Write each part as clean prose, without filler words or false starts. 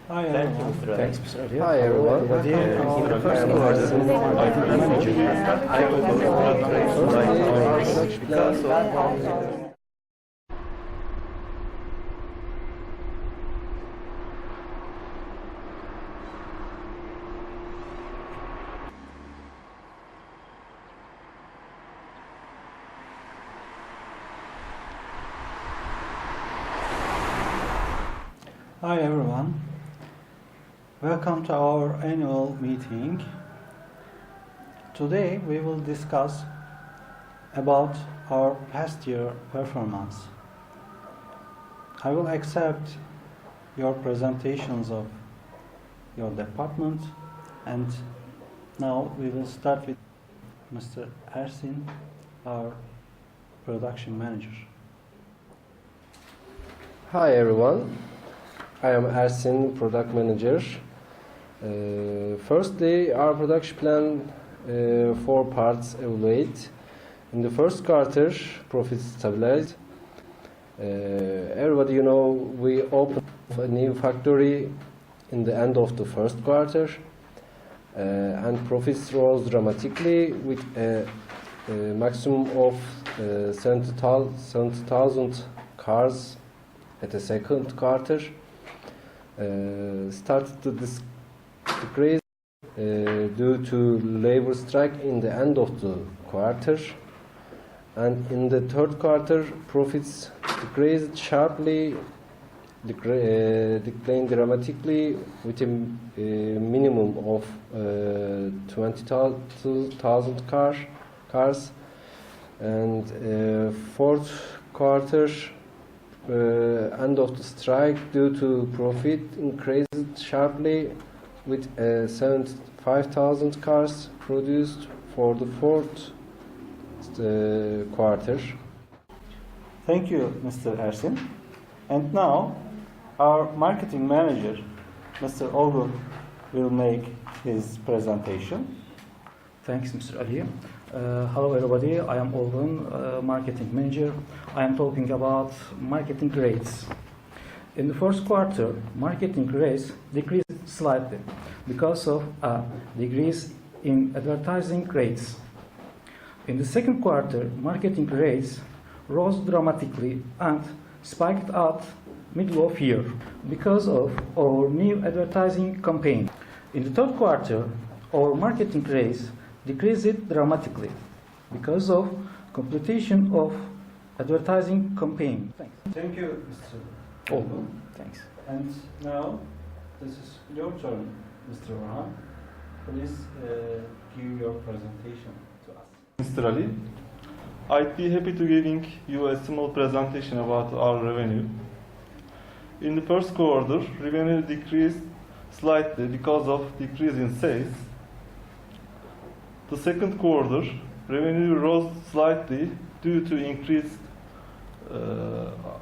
Hi everyone. Thanks, Mr. Ali. Hi everyone. In the first quarter, marketing manager, I because of Hi everyone. Welcome to our annual meeting. Today we will discuss about our past year performance. I will accept your presentations of your department, and now we will start with Mr. Ersin, our production manager. Hi everyone. I am Ersin, product manager. Firstly, our production plan 4 parts evaluate. In the first quarter, profit stabilized. Everybody, we opened a new factory in the end of the first quarter, and profits rose dramatically with a maximum of 70,000 cars at the second quarter. Started to decrease due to labor strike in the end of the quarter, and in the third quarter profits decreased sharply, declined dramatically with a minimum of 20,000 cars, and fourth quarter end of the strike due to profit increased sharply with 75,000 cars produced for the fourth quarter. Thank you, Mr. Ersin. And now, our marketing manager, Mr. Olgun, will make his presentation. Thanks, Mr. Ali. Hello everybody, I am Olgun, marketing manager. I am talking about marketing rates. In the first quarter, marketing rates decreased slightly because of a decrease in advertising rates. In the second quarter, marketing rates rose dramatically and spiked out middle of year because of our new advertising campaign. In the third quarter, our marketing rates decreased dramatically because of completion of advertising campaign. Thanks. Thank you, Mr. Olgun. Thanks. And now, this is your turn, Mr. Orhan. Please give your presentation to us. Mr. Ali, I'd be happy to giving you a small presentation about our revenue. In the first quarter, revenue decreased slightly because of decrease in sales. The second quarter, revenue rose slightly due to increased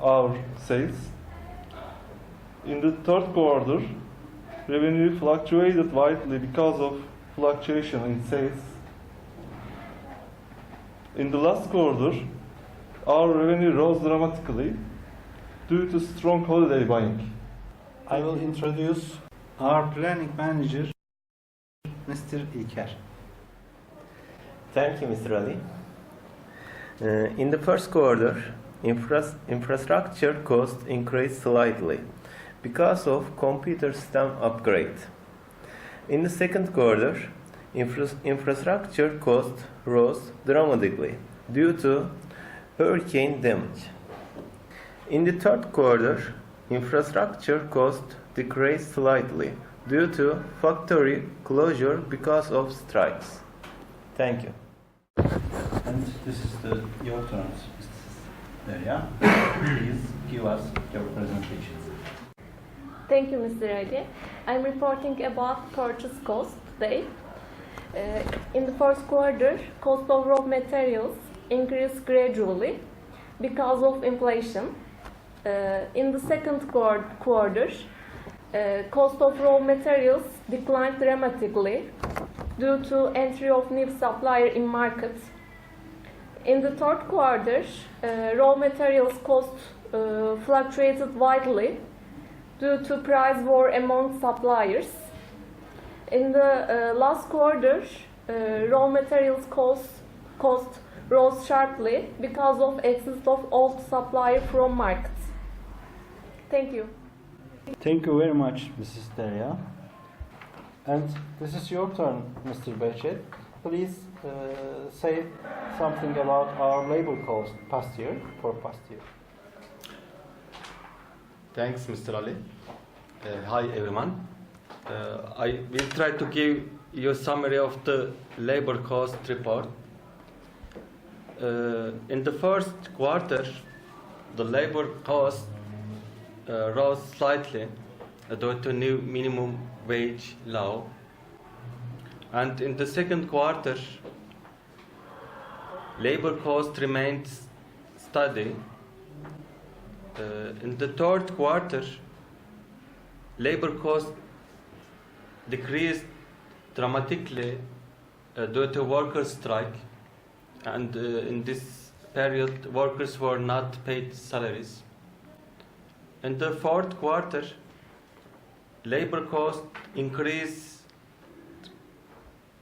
our sales. In the third quarter, revenue fluctuated widely because of fluctuation in sales. In the last quarter, our revenue rose dramatically due to strong holiday buying. I will introduce our planning manager, Mr. İlker. Thank you, Mr. Ali. In the first quarter, infrastructure cost increased slightly because of computer system upgrade. In the second quarter, infrastructure cost rose dramatically due to hurricane damage. In the third quarter, infrastructure cost decreased slightly due to factory closure because of strikes. Thank you. And this is your turn, Mr. Derya. Please give us your presentation. Thank you, Mr. Ali. I'm reporting about purchase cost today. In the first quarter, cost of raw materials increased gradually because of inflation. In the second quarter, cost of raw materials declined dramatically due to entry of new supplier in market. In the third quarter, raw materials cost fluctuated widely due to price war among suppliers. In the last quarter, raw materials cost rose sharply because of exit of old supplier from markets. Thank you. Thank you very much, Mrs. Derya. And this is your turn, Mr. Behçet. Please say something about our labor cost past year. Thanks, Mr. Ali. Hi, everyone. I will try to give you a summary of the labor cost report. In the first quarter, the labor cost rose slightly due to new minimum wage law. And in the second quarter, labor cost remained steady. In the third quarter, labor cost decreased dramatically due to workers' strike, and in this period, workers were not paid salaries. In the fourth quarter, labor cost increased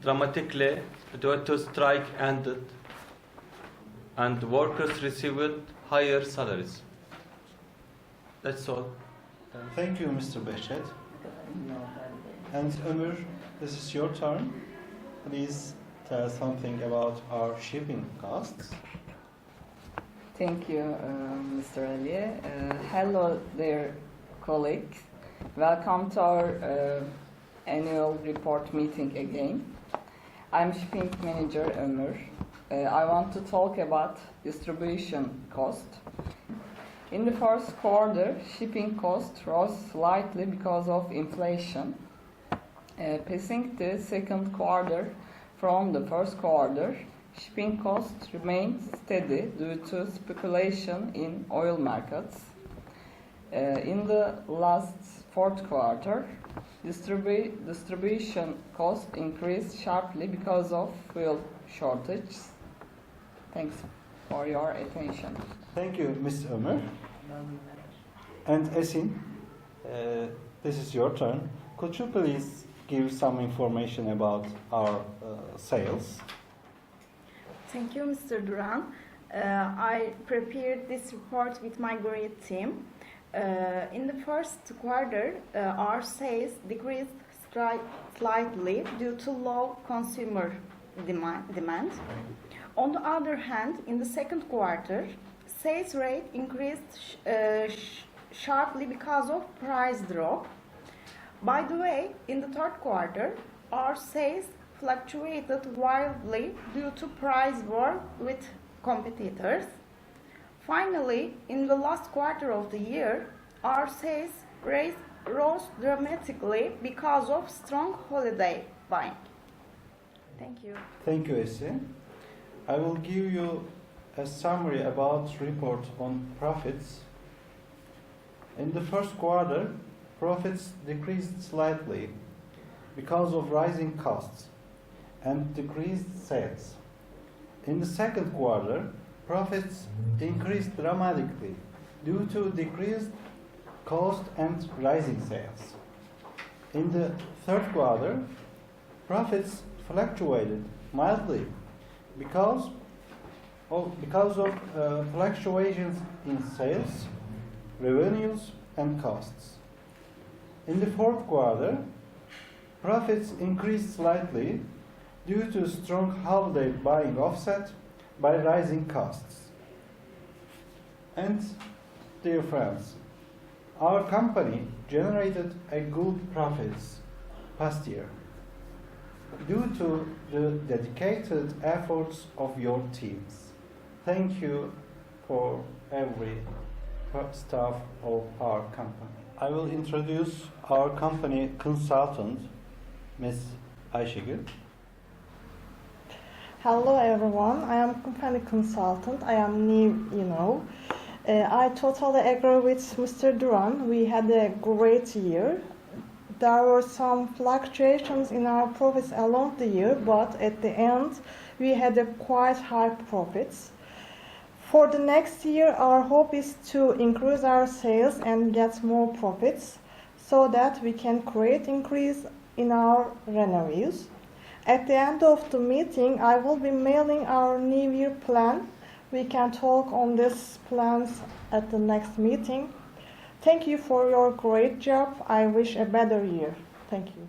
dramatically due to strike ended, and workers received higher salaries. That's all. Thank you, Mr. Behçet. And Ömür, this is your turn. Please tell something about our shipping costs. Thank you, Mr. Ali. Hello there, colleagues. Welcome to our annual report meeting again. I'm shipping manager Ömür. I want to talk about distribution cost. In the first quarter, shipping cost rose slightly because of inflation. Passing the second quarter from the first quarter, shipping costs remained steady due to speculation in oil markets. In the last fourth quarter, distribution cost increased sharply because of fuel shortage. Thanks for your attention. Thank you, Ms. Ömür. And Esin, this is your turn. Could you please give some information about our sales? Thank you, Mr. Duran. I prepared this report with my great team. In the first quarter, our sales decreased slightly due to low consumer demand. On the other hand, in the second quarter, sales rate increased sharply because of price drop. By the way, in the third quarter, our sales fluctuated wildly due to price war with competitors. Finally, in the last quarter of the year, our sales rose dramatically because of strong holiday buying. Thank you. Thank you, Esin. I will give you a summary about report on profits. In the first quarter, profits decreased slightly because of rising costs and decreased sales. In the second quarter, profits increased dramatically due to decreased cost and rising sales. In the third quarter, profits fluctuated mildly because of fluctuations in sales, revenues, and costs. In the fourth quarter, profits increased slightly due to strong holiday buying offset by rising costs. And, dear friends, our company generated a good profits past year due to the dedicated efforts of your teams. Thank you for every staff of our company. I will introduce our company consultant, Ms. Ayşegül. Hello everyone, I am company consultant. I am new, I totally agree with Mr. Duran. We had a great year. There were some fluctuations in our profits along the year, but at the end, we had a quite high profits. For the next year, our hope is to increase our sales and get more profits. so that we can create increase in our revenues. At the end of the meeting, I will be mailing our New Year plan. We can talk on these plans at the next meeting. Thank you for your great job. I wish a better year. Thank you.